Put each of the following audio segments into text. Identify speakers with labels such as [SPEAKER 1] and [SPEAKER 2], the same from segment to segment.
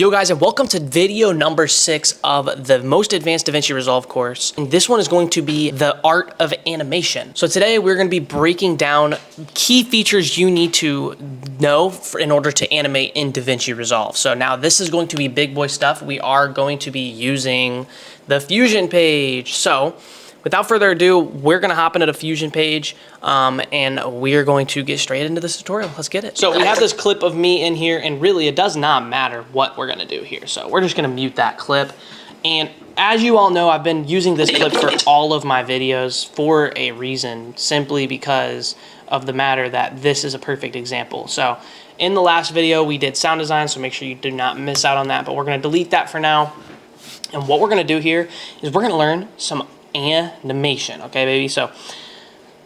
[SPEAKER 1] Yo guys, and welcome to video number 6 of the most advanced DaVinci Resolve course. And this one is going to be the art of animation. So today we're going to be breaking down key features you need to know in order to animate in DaVinci Resolve. So now this is going to be big boy stuff. We are going to be using the Fusion page. So without further ado, we're gonna hop into the Fusion page and we're going to get straight into this tutorial. Let's get it. So we have this clip of me in here, and really it does not matter what we're gonna do here. So we're just gonna mute that clip. And as you all know, I've been using this clip for all of my videos for a reason, simply because of the matter that this is a perfect example. So in the last video, we did sound design, so make sure you do not miss out on that, but we're gonna delete that for now. And what we're gonna do here is we're gonna learn some animation, okay baby? So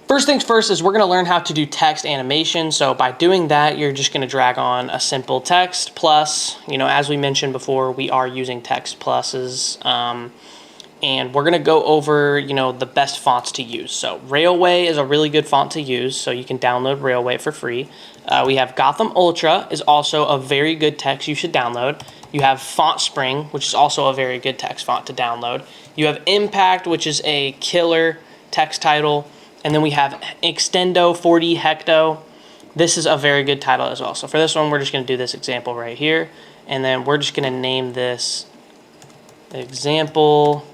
[SPEAKER 1] first things first is we're going to learn how to do text animation. So by doing that, you're just going to drag on a simple text plus, as we mentioned before, we are using text pluses, and we're going to go over the best fonts to use. So Railway is a really good font to use, so you can download Railway for free. We have Gotham Ultra is also a very good text you should download. You have Font Spring, which is also a very good text font to download. You have Impact, which is a killer text title. And then we have Extendo 40 Hecto. This is a very good title as well. So for this one, we're just going to do this example right here. And then we're just going to name this example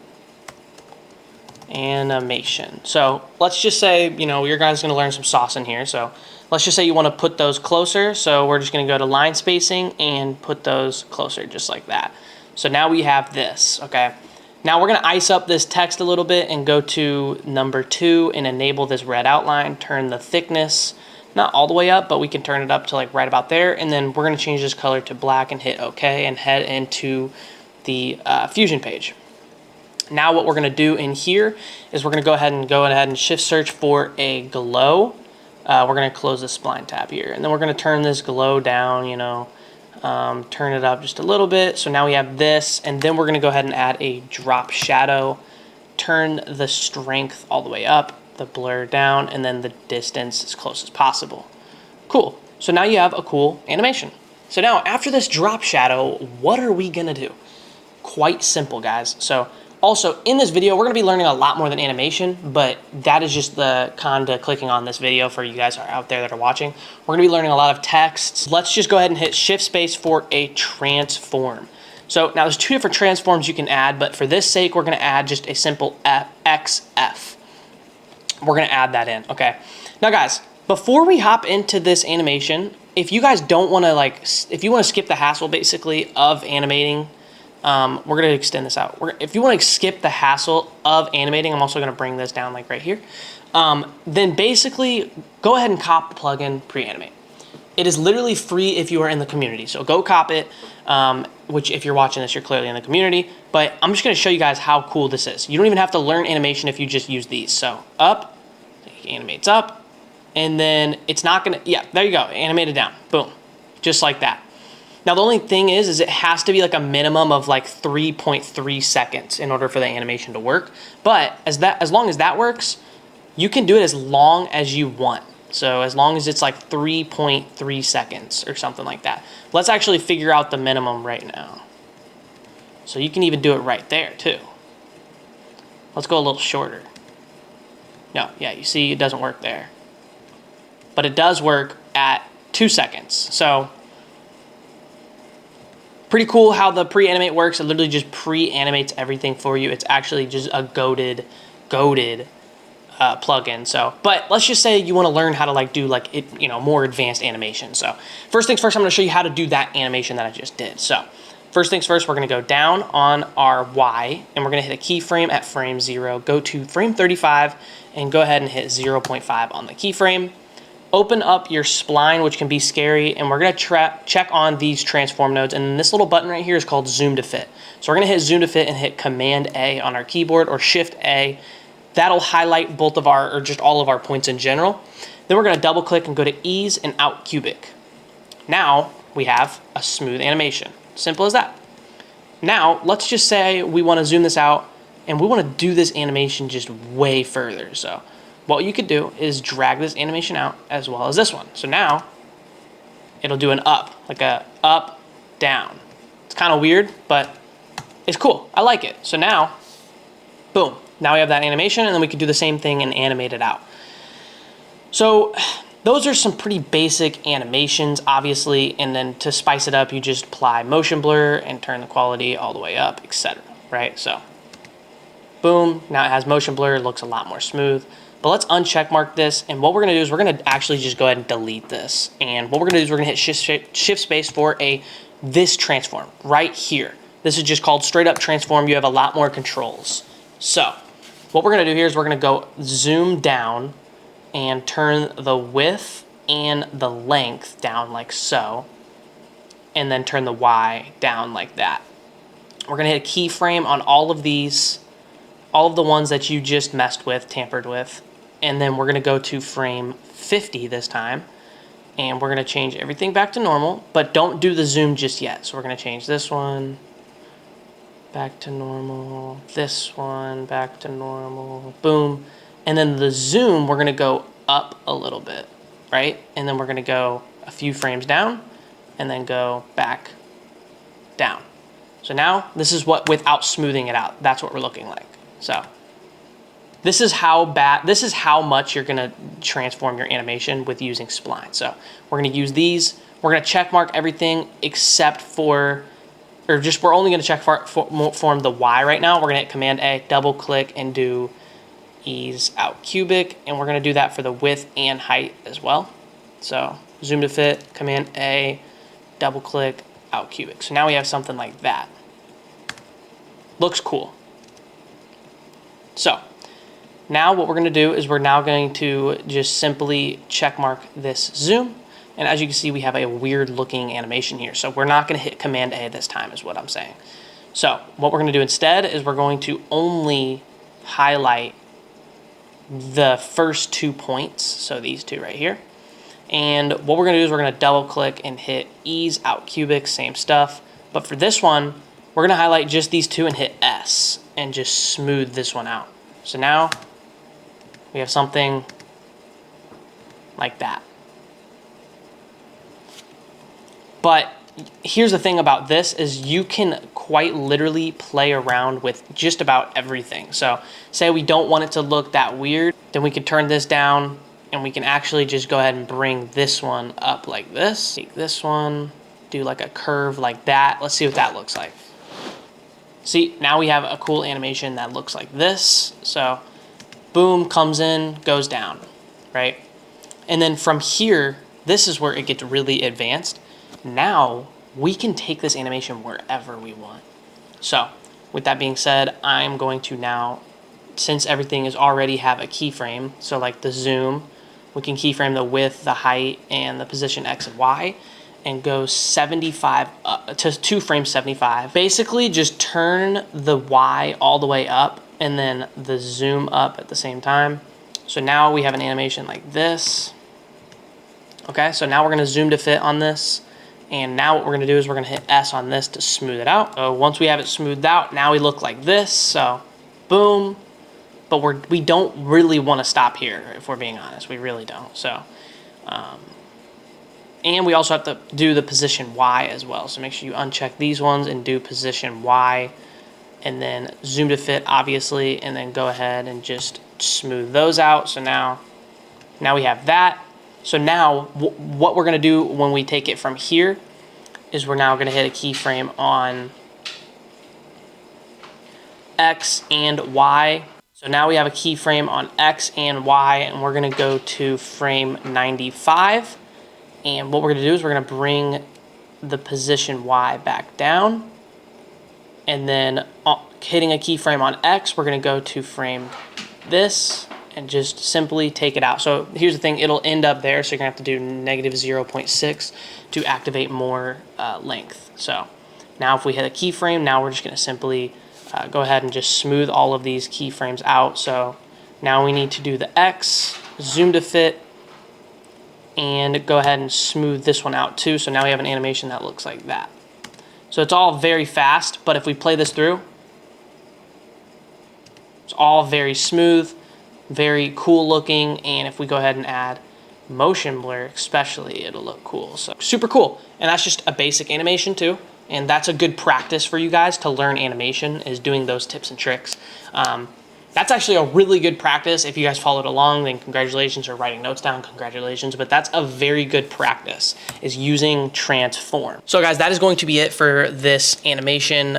[SPEAKER 1] animation. So let's just say, your guys going to learn some sauce in here. So let's just say you want to put those closer. So we're just going to go to line spacing and put those closer just like that. So now we have this, okay? Now we're going to ice up this text a little bit and go to number 2 and enable this red outline. Turn the thickness, not all the way up, but we can turn it up to like right about there. And then we're going to change this color to black and hit OK and head into the Fusion page. Now what we're going to do in here is we're going to go ahead and shift search for a glow. We're going to close the spline tab here, and then we're going to turn this glow down, turn it up just a little bit. So now we have this, and then we're going to go ahead and add a drop shadow, turn the strength all the way up, the blur down, and then the distance as close as possible. Cool. So now you have a cool animation. So now after this drop shadow, what are we going to do? Quite simple, guys. So also, in this video, we're going to be learning a lot more than animation, but that is just the con to clicking on this video for you guys out there that are watching. We're going to be learning a lot of text. Let's just go ahead and hit shift space for a transform. So now there's 2 different transforms you can add, but for this sake, we're going to add just a simple XF. We're going to add that in, okay? Now, guys, before we hop into this animation, if you guys don't want to, if you want to skip the hassle, basically, of animating, we're going to extend this out. If you want to skip the hassle of animating, I'm also going to bring this down like right here. Then basically go ahead and cop the plugin Preanimate. It is literally free if you are in the community. So go cop it, which if you're watching this, you're clearly in the community. But I'm just going to show you guys how cool this is. You don't even have to learn animation if you just use these. So up, animates up, and then it's not going to, yeah, there you go, animated down. Boom, just like that. Now, the only thing is it has to be like a minimum of like 3.3 seconds in order for the animation to work. But as long as that works, you can do it as long as you want. So as long as it's like 3.3 seconds or something like that. Let's actually figure out the minimum right now. So you can even do it right there too. Let's go a little shorter. No, yeah, you see it doesn't work there. But it does work at 2 seconds. So pretty cool how the pre-animate works. It literally just pre-animates everything for you. It's actually just a goated plugin. So, but let's just say you want to learn how to do more advanced animation. So first things first, I'm going to show you how to do that animation that I just did. So first things first, we're going to go down on our Y, and we're going to hit a keyframe at frame 0. Go to frame 35 and go ahead and hit 0.5 on the keyframe. Open up your spline, which can be scary, and we're going to check on these transform nodes, and this little button right here is called Zoom to Fit. So we're going to hit Zoom to Fit and hit Command A on our keyboard, or Shift A. That'll highlight both of our, or just all of our points in general. Then we're going to double click and go to Ease and Out Cubic. Now we have a smooth animation. Simple as that. Now let's just say we want to zoom this out, and we want to do this animation just way further. So what you could do is drag this animation out as well as this one. So now it'll do an up, like a up, down, It's kind of weird, but it's cool. I like it. So now, boom. Now we have that animation, and then we can do the same thing and animate it out. So those are some pretty basic animations, obviously, and then to spice it up, you just apply motion blur and turn the quality all the way up, etc. Right? So boom, now it has motion blur, it looks a lot more smooth. But let's uncheck mark this, and what we're gonna do is we're gonna actually just go ahead and delete this. And what we're gonna do is we're gonna hit shift space for this transform right here. This is just called straight up transform. You have a lot more controls. So what we're gonna do here is we're gonna go zoom down and turn the width and the length down like so, and then turn the Y down like that. We're gonna hit a keyframe on all of these, all of the ones that you just messed with, tampered with, and then we're gonna go to frame 50 this time, and we're gonna change everything back to normal, but don't do the zoom just yet. So we're gonna change this one back to normal, this one back to normal, boom. And then the zoom, we're gonna go up a little bit, right? And then we're gonna go a few frames down and then go back down. So now this is what, without smoothing it out, that's what we're looking like. So this is how much you're gonna transform your animation with using spline. So we're gonna use these, we're gonna check mark everything except for, we're only gonna check form the Y right now. We're gonna hit Command A, double click and do ease out cubic, and we're gonna do that for the width and height as well. So zoom to fit, Command A, double click, out cubic. So now we have something like that. Looks cool. So now what we're gonna do is we're now going to just simply check mark this zoom. And as you can see, we have a weird looking animation here. So we're not gonna hit Command A this time is what I'm saying. So what we're gonna do instead is we're going to only highlight the first 2 points. So these two right here. And what we're gonna do is we're gonna double click and hit ease out cubic, same stuff. But for this one, we're gonna highlight just these two and hit S and just smooth this one out. So now we have something like that. But here's the thing about this is you can quite literally play around with just about everything. So say we don't want it to look that weird, then we can turn this down and we can actually just go ahead and bring this one up like this. Take this one, do like a curve like that. Let's see what that looks like. See, now we have a cool animation that looks like this. So boom, comes in, goes down, right? And then from here, this is where it gets really advanced. Now we can take this animation wherever we want. So with that being said, I'm going to now, since everything is already have a keyframe, so like the zoom, we can keyframe the width, the height, and the position X and Y, and go 75 to frame 75. Basically just turn the Y all the way up and then the zoom up at the same time. So now we have an animation like this. Okay, so now we're gonna zoom to fit on this. And now what we're gonna do is we're gonna hit S on this to smooth it out. So once we have it smoothed out, now we look like this, so boom. But we don't really wanna stop here, if we're being honest, we really don't. So, and we also have to do the position Y as well. So make sure you uncheck these ones and do position Y, and then zoom to fit, obviously, and then go ahead and just smooth those out. So now we have that. So now what we're gonna do when we take it from here is we're now gonna hit a keyframe on X and Y. So now we have a keyframe on X and Y, and we're gonna go to frame 95. And what we're gonna do is we're gonna bring the position Y back down. And then hitting a keyframe on X, we're gonna go to frame this and just simply take it out. So here's the thing, it'll end up there, so you're gonna have to do -0.6 to activate more length. So now if we hit a keyframe, now we're just gonna simply go ahead and just smooth all of these keyframes out. So now we need to do the X, zoom to fit, and go ahead and smooth this one out too. So now we have an animation that looks like that. So it's all very fast, but if we play this through, it's all very smooth, very cool looking, and if we go ahead and add motion blur especially, it'll look cool. So super cool. And that's just a basic animation too. And that's a good practice for you guys to learn animation, is doing those tips and tricks. That's actually a really good practice. If you guys followed along, then congratulations, or writing notes down, congratulations. But that's a very good practice, is using transform. So guys, that is going to be it for this animation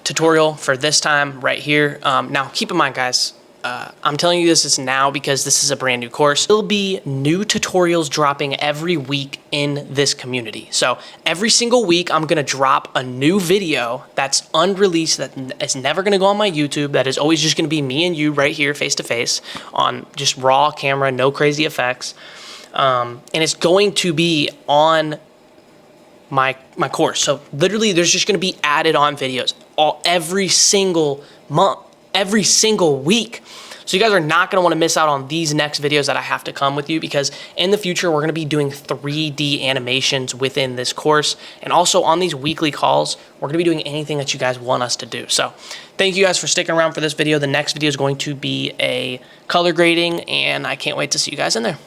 [SPEAKER 1] tutorial for this time right here. Now keep in mind, guys, I'm telling you this is now because this is a brand new course. There'll be new tutorials dropping every week in this community. So every single week, I'm gonna drop a new video that's unreleased, that is never gonna go on my YouTube, that is always just gonna be me and you right here face to face on just raw camera, no crazy effects. And it's going to be on my course. So literally there's just gonna be added on videos every single month, every single week. So you guys are not gonna wanna miss out on these next videos that I have to come with you, because in the future, we're gonna be doing 3D animations within this course. And also on these weekly calls, we're gonna be doing anything that you guys want us to do. So thank you guys for sticking around for this video. The next video is going to be a color grading, and I can't wait to see you guys in there.